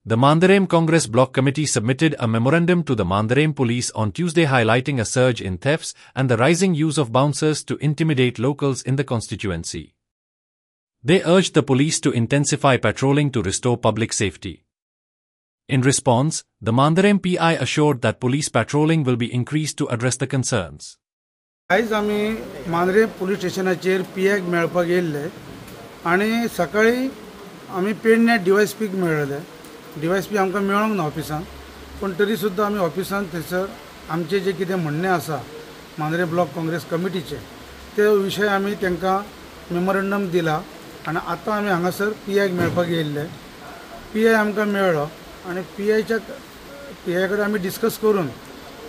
The Mandaram Congress Block Committee submitted a memorandum to the Mandaram Police on Tuesday highlighting a surge in thefts and the rising use of bouncers to intimidate locals in the constituency. They urged the police to intensify patrolling to restore public safety. In response, the Mandaram PI assured that police patrolling will be increased to address the concerns. आज आम्ही Mandrem police स्टेशनाचेर पीआयक मेळपाक येयल्ले आनी सकाळी आम्ही पेडण्या डीवायएसपीक मेळ्ळे. DySP आमकां मेळोंक ना ऑफिसान, पण तरी सुद्दां आमी ऑफिसान थंयसर आमचे जे कितें म्हणणें आसा मांद्रे ब्लॉक काँग्रेस कमिटीचे ते विशय आमी तांकां मेमोरंडम दिला आनी आतां आमी हांगासर पीआयक मेळपाक येयल्ले. पीआय आमकां मेळ्ळो आनी पीआय कडेन आमी डिस्कस करून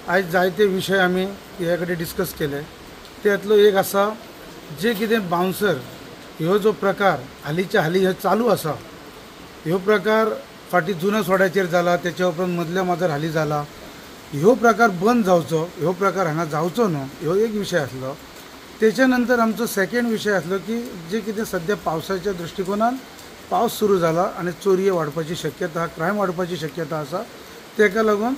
आज जायते विशय आमी पीआय कडेन डिस्कस केले. त्यातलो एक आसा जे कितें बाउन्सर ह्यो जो प्रकार हालींच्या हालीं हे चालू आसा, ह्यो प्रकार फाटी जुन्या सोड्याचेर जाला, त्याच्या उपरांत मदल्या माजर हालीं जाला, ह्यो प्रकार बंद जावचो, ह्यो प्रकार हांगा जावचो न्हू, ह्यो एक विशय आसलो. त्याच्या नंतर आमचो सेकंड विशय आसलो की जे कितें सध्या पावसाच्या दृश्टिकोनान पावस सुरू जाला आनी चोरये वाडपाची शक्यता, क्रायम वाडपाची शक्यता आसा, तेका लागून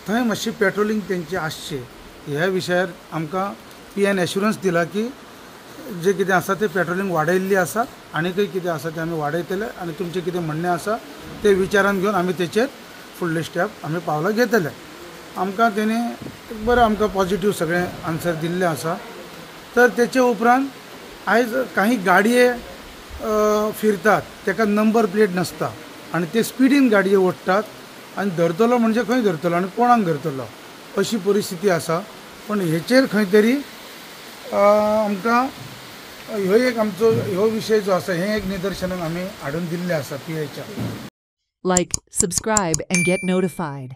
थंय मातशी पेट्रोलिंग तेंची आसची. ह्या विशयार आमकां पीआयन एश्युरन्स दिला की जे कितें आसा ते पेट्रोलिंग वाडयल्ली आसा, आनीकय कितें आसा ते आमी वाडयतले आनी तुमचे कितें म्हणणें आसा ते विचारान घेवन आमी तेचेर फुडले स्टेप आमी पावलां घेतले. आमकां तेणी बरें आमकां पॉझिटिव्ह सगळें आन्सर दिल्लें आसा. तर तेचे उपरांत आयज काही गाडये फिरतात तेका नंबर प्लेट नासता आनी ते स्पिडीन गाडये ओडटात आनी धरतलो म्हणजे खंय धरतलो आनी कोणाक धरतलो अशी परिस्थिती आसा. पण हेचेर खंय तरी आमकां ह्यो एक आमचो ह्यो विशय जो आसा हें एक निदर्शनान आमी हाडून दिल्लें आसा पीआयच्या. Like, subscribe and get notified.